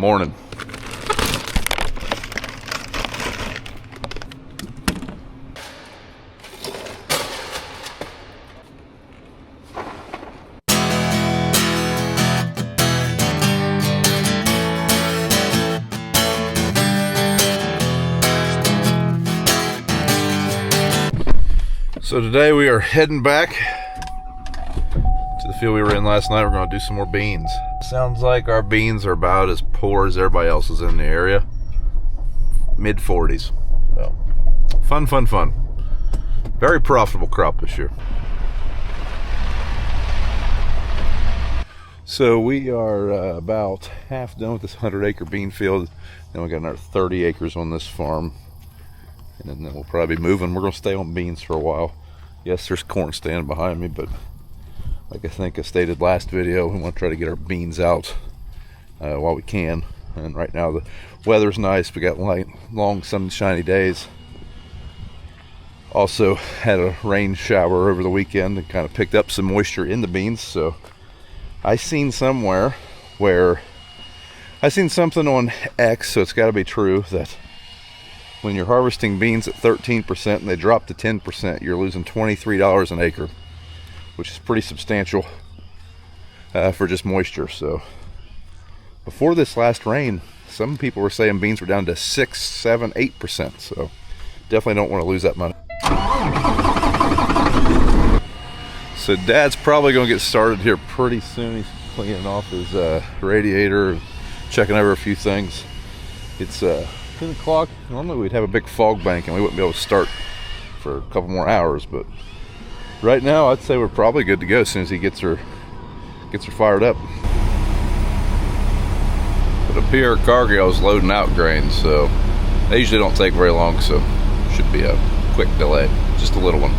Morning. So today we are heading back to the field we were in last night. We're going to do some more beans. Sounds like our beans are about as poor as everybody else's in the area. Mid 40s. So fun. Very profitable crop this year. So we are about half done with this 100-acre bean field. Then we got another 30 acres on this farm. And then we'll probably be moving. We're going to stay on beans for a while. Yes, there's corn standing behind me, but like I think I stated last video, we want to try to get our beans out while we can. And right now the weather's nice. We got long sunshiny days. Also had a rain shower over the weekend and kind of picked up some moisture in the beans. So I seen somewhere where I seen something on X, so it's got to be true, that when you're harvesting beans at 13% and they drop to 10%, you're losing $23 an acre, which is pretty substantial for just moisture. So before this last rain, some people were saying beans were down to 6, 7, 8%. So definitely don't want to lose that money. So Dad's probably going to get started here pretty soon. He's cleaning off his radiator, checking over a few things. It's 10 o'clock. Normally we'd have a big fog bank and we wouldn't be able to start for a couple more hours, but right now I'd say we're probably good to go as soon as he gets her fired up. But up here at Cargill's loading out grain, so they usually don't take very long, so should be a quick delay, just a little one.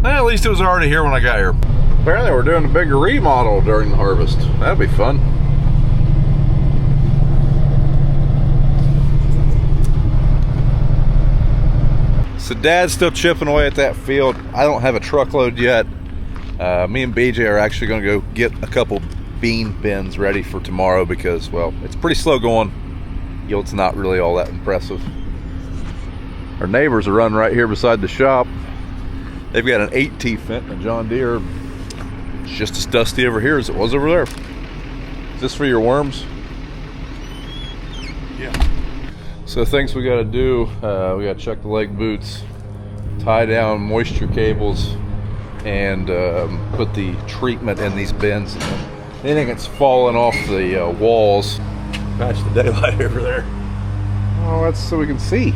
Well, at least it was already here when I got here. Apparently we're doing a big remodel during the harvest. That'd be fun. So Dad's still chipping away at that field. I don't have a truckload yet. Me and BJ are actually going to go get a couple bean bins ready for tomorrow because, well, it's pretty slow going. Yield's not really all that impressive. Our neighbors are running right here beside the shop. They've got an 8T Fendt and a John Deere. It's just as dusty over here as it was over there. Is this for your worms? Yeah. So things we got to do, we got to check the leg boots, tie down moisture cables, and put the treatment in these bins. Anything that's falling off the walls. Patch the daylight over there. Oh, that's so we can see.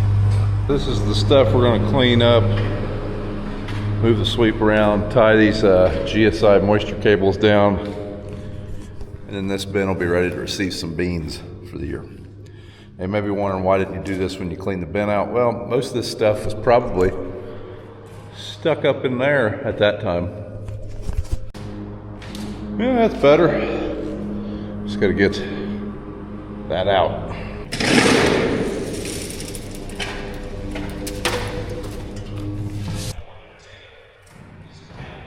This is the stuff we're going to clean up. Move the sweep around, tie these GSI moisture cables down, and then this bin will be ready to receive some beans for the year. You may be wondering, why didn't you do this when you cleaned the bin out? Well, most of this stuff was probably stuck up in there at that time. Yeah, that's better. Just got to get that out.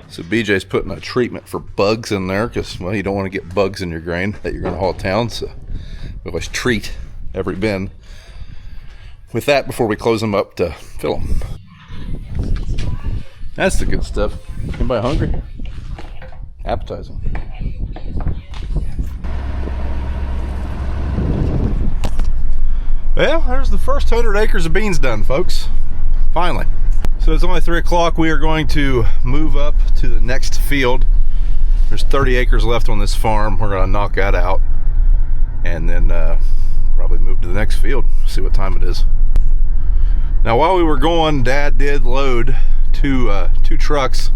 So BJ's putting a treatment for bugs in there because, well, you don't want to get bugs in your grain that you're going to haul down. So we always treat every bin with that before we close them up to fill them. That's the good stuff. Anybody hungry? Appetizing. Well, there's the first 100 acres of beans done, folks. Finally. So it's only 3 o'clock. We are going to move up to the next field. There's 30 acres left on this farm. We're going to knock that out and then probably move to the next field, see what time it is. Now while we were going, Dad did load two trucks.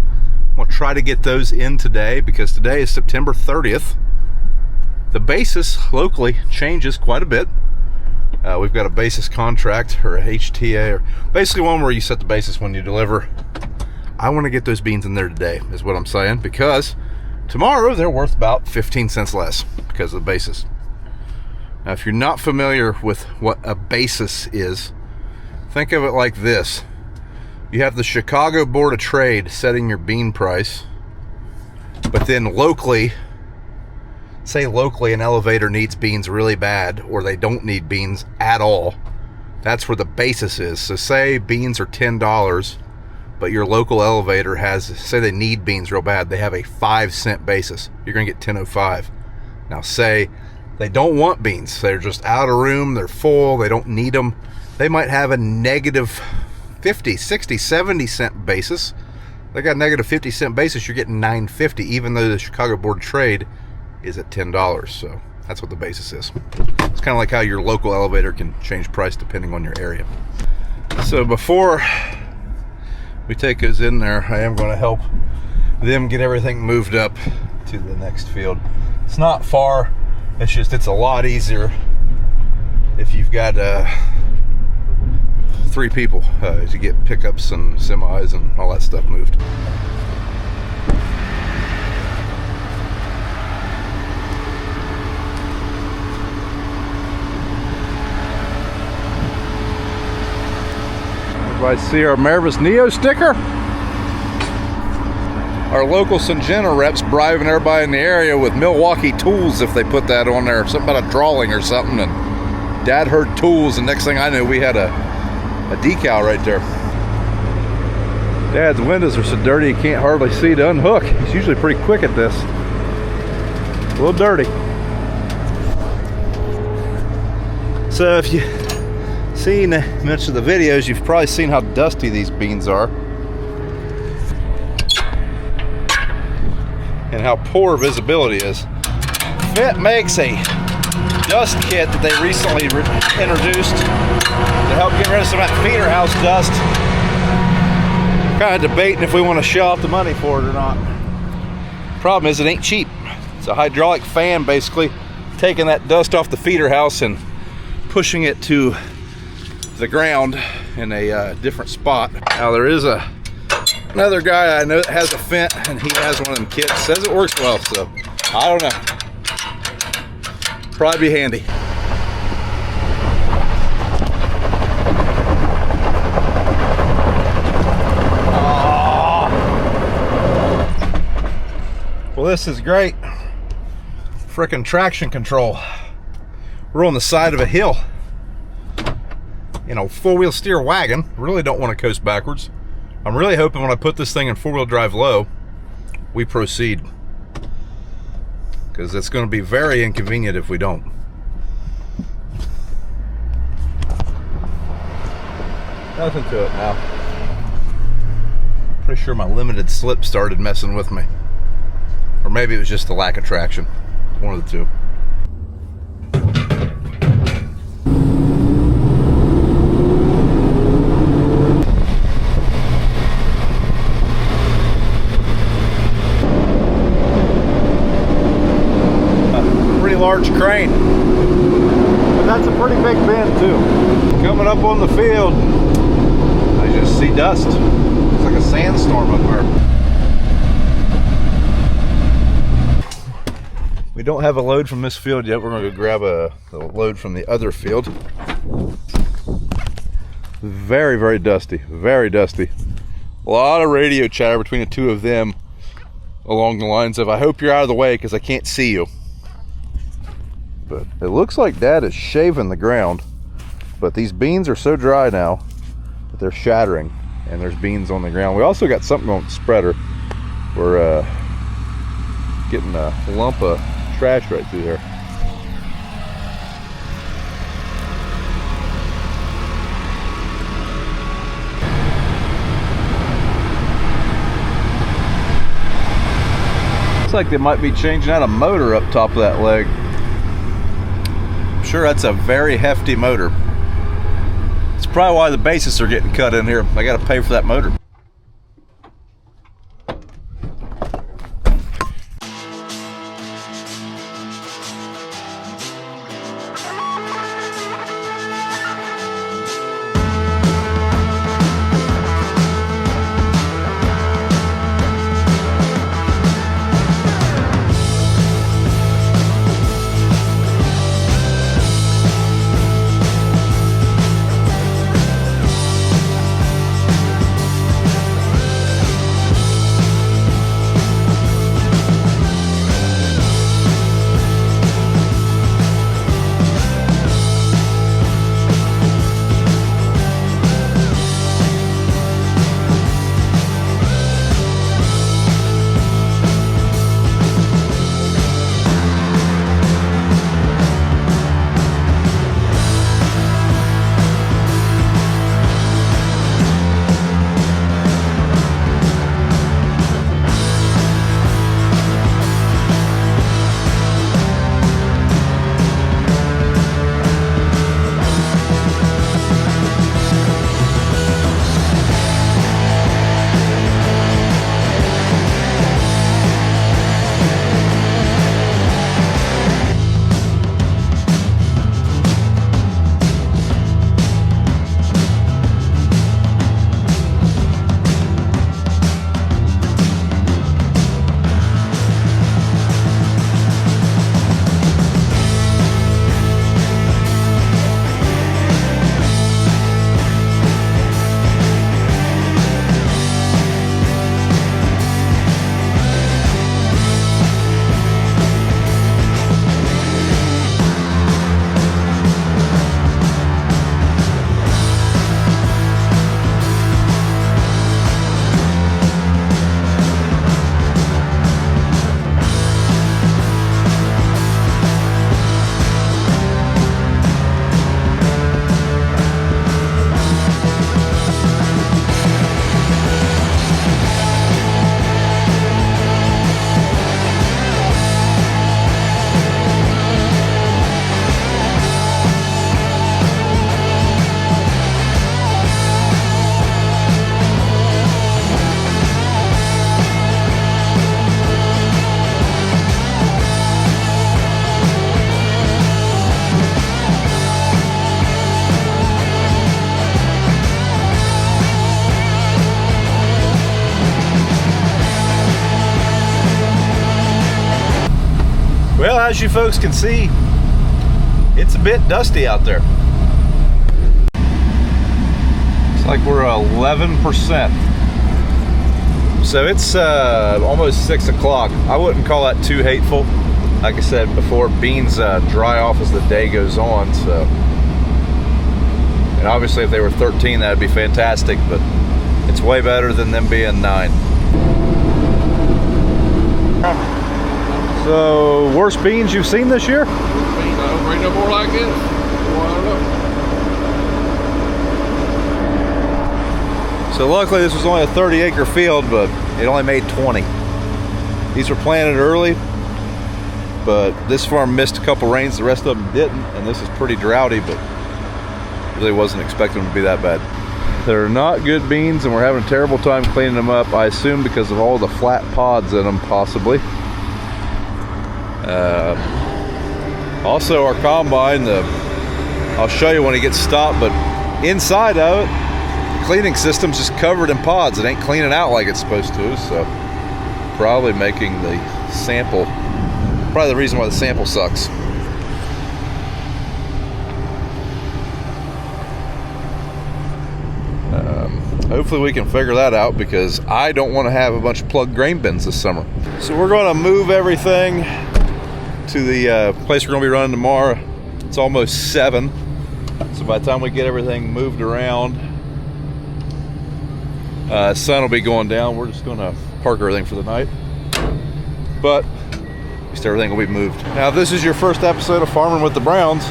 We'll try to get those in today because today is September 30th. The basis locally changes quite a bit. We've got a basis contract, or a HTA, or basically one where you set the basis when you deliver. I want to get those beans in there today, is what I'm saying, because tomorrow they're worth about 15 cents less because of the basis. Now, if you're not familiar with what a basis is, think of it like this. You have the Chicago Board of Trade setting your bean price, But then locally, say locally an elevator needs beans really bad, or they don't need beans at all. That's where the basis is. So say beans are $10, but your local elevator has, say they need beans real bad, they have a 5-cent basis. You're gonna get $10.05. Now say they don't want beans, they're just out of room, they're full, they don't need them. They might have a negative 50, 60, 70 cent basis. They got a negative 50 cent basis, you're getting $9.50, even though the Chicago Board of Trade is at $10. So that's what the basis is. It's kind of like how your local elevator can change price depending on your area. So before we take those in there, I am going to help them get everything moved up to the next field. It's not far, it's just, it's a lot easier if you've got 3 people to get pickups and semis and all that stuff moved. Everybody see our Mervis Neo sticker? Our local Syngenta reps bribing everybody in the area with Milwaukee tools if they put that on there. Something about a drawing or something. And Dad heard tools, and next thing I knew, we had a decal right there. Dad's windows are so dirty you can't hardly see to unhook. He's usually pretty quick at this. A little dirty. So if you seen much of the videos, you've probably seen how dusty these beans are and how poor visibility is. Fit makes a dust kit that they recently introduced to help get rid of some of that feeder house dust. Kind of debating if we want to shell out the money for it or not. Problem is, it ain't cheap. It's a hydraulic fan basically taking that dust off the feeder house and pushing it to the ground in a different spot. Now there is another guy I know that has a Fent, and he has one of them kits. Says it works well, so I don't know. Probably be handy. Well, this is great. Frickin' traction control. We're on the side of a hill. You know, 4-wheel steer wagon. Really don't want to coast backwards. I'm really hoping when I put this thing in 4-wheel drive low, we proceed. Because it's going to be very inconvenient if we don't. Nothing to it now. Pretty sure my limited slip started messing with me. Or maybe it was just the lack of traction. One of the two. Large crane, but that's a pretty big bend too. Coming up on the field, I just see dust. It's like a sandstorm up there. We don't have a load from this field yet. We're going to go grab a load from the other field. Very, very dusty. Very dusty. A lot of radio chatter between the two of them along the lines of, I hope you're out of the way because I can't see you. But it looks like Dad is shaving the ground, but these beans are so dry now that they're shattering and there's beans on the ground. We also got something on the spreader. We're getting a lump of trash right through there. Looks like they might be changing out a motor up top of that leg. Sure, that's a very hefty motor. It's probably why the bases are getting cut in here. I got to pay for that motor. Well, as you folks can see, it's a bit dusty out there. It's like we're 11%. So it's almost 6 o'clock. I wouldn't call that too hateful. Like I said before, beans dry off as the day goes on. So, and obviously if they were 13, that'd be fantastic, but it's way better than them being 9. So, worst beans you've seen this year? I don't bring no more like this. Well, I don't know. So luckily this was only a 30-acre field, but it only made 20. These were planted early, but this farm missed a couple rains, the rest of them didn't, and this is pretty droughty, but really wasn't expecting them to be that bad. They're not good beans, and we're having a terrible time cleaning them up, I assume because of all the flat pods in them, possibly. Also our combine, I'll show you when it gets stopped, but inside of it, the cleaning system's just covered in pods. It ain't cleaning out like it's supposed to, so probably making the sample, probably the reason why the sample sucks. Hopefully we can figure that out, because I don't want to have a bunch of plugged grain bins this summer. So we're going to move everything to the place we're going to be running tomorrow. It's almost 7, so by the time we get everything moved around, sun will be going down. We're just going to park everything for the night, but at least everything will be moved. Now, if this is your first episode of Farming with the Browns,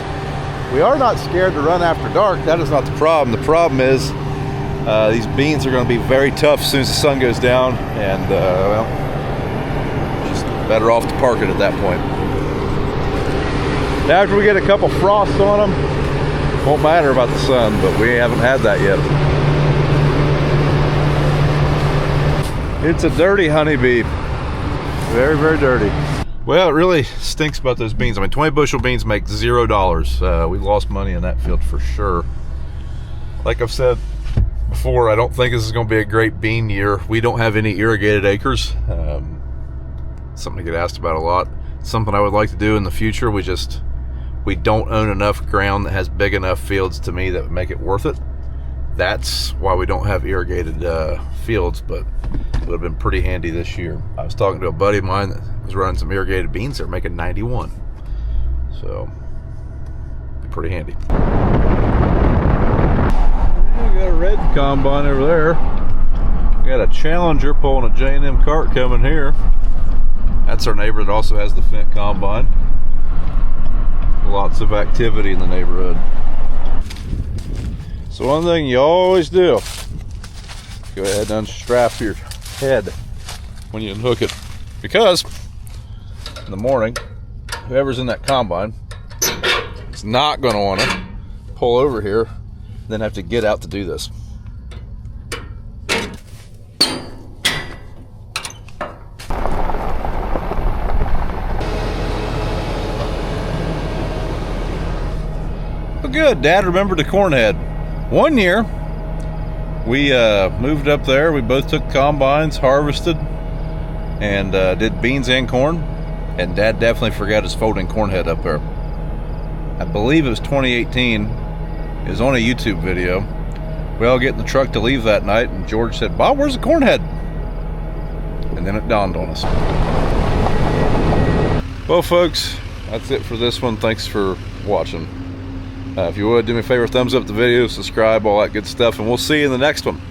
we are not scared to run after dark. That is not the problem. The problem is these beans are going to be very tough as soon as the sun goes down, and well, just better off to park it at that point. Now, after we get a couple frosts on them, won't matter about the sun, but we haven't had that yet. It's a dirty honeybee. Very, very dirty. Well, it really stinks about those beans. I mean, 20 bushel beans make $0. We lost money in that field for sure. Like I've said before, I don't think this is going to be a great bean year. We don't have any irrigated acres. Something to get asked about a lot. Something I would like to do in the future. We don't own enough ground that has big enough fields, to me, that would make it worth it. That's why we don't have irrigated fields, but it would have been pretty handy this year. I was talking to a buddy of mine that was running some irrigated beans. They're making 91. So, pretty handy. We got a red combine over there. We got a Challenger pulling a J&M cart coming here. That's our neighbor that also has the Fent combine. Lots of activity in the neighborhood. So one thing you always do, go ahead and unstrap your head when you unhook it, because in the morning, whoever's in that combine is not going to want to pull over here and then have to get out to do this. Good, Dad remembered the corn head. One year we moved up there, we both took combines, harvested, and did beans and corn, and Dad definitely forgot his folding corn head up there. I believe it was 2018. It was on a YouTube video. We all get in the truck to leave that night, and George said, "Bob, where's the corn head?" And then it dawned on us. Well, folks, that's it for this one. Thanks for watching. If you would, do me a favor, thumbs up the video, subscribe, all that good stuff, and we'll see you in the next one.